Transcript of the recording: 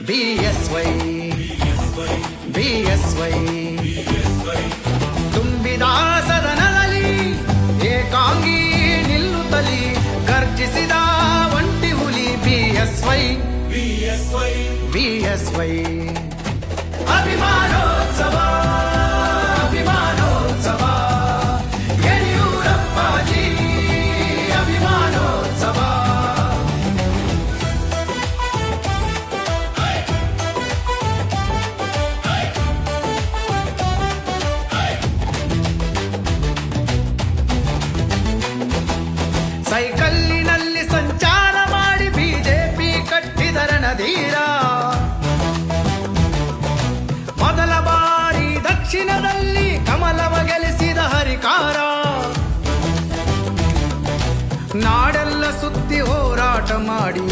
BSY BSY ತುಂಬಿದ ಸದನದಲ್ಲಿ ಏಕಾಂಗಿ ನಿಲ್ಲುತ್ತಲಿ ಗರ್ಜಿಸಿದ ಒಂಟಿ ಹುಲಿ ಬಿಎಸ್ವೈ ಬಿಎಸ್ವೈ ಅಭಿಮಾನೋತ್ಸವ ಅಭಿಮಾನೋತ್ಸವ ಯಡಿಯೂರಪ್ಪಾಜಿ ಅಭಿಮಾನೋತ್ಸವ ಸೈಕಲ್ಲಿನಲ್ಲಿ ಸಂಚಾರ ಮಾಡಿ ಬಿಜೆಪಿ ಕಟ್ಟಿದ ರಣಧೀರ ಮೊದಲ ಬಾರಿ ದಕ್ಷಿಣದಲ್ಲಿ ಕಮಲವ ಗೆಲ್ಲಿಸಿದ ಹರಿಕಾರ ನಾಡೆಲ್ಲ ಸುತ್ತಿ ಹೋರಾಟ ಮಾಡಿ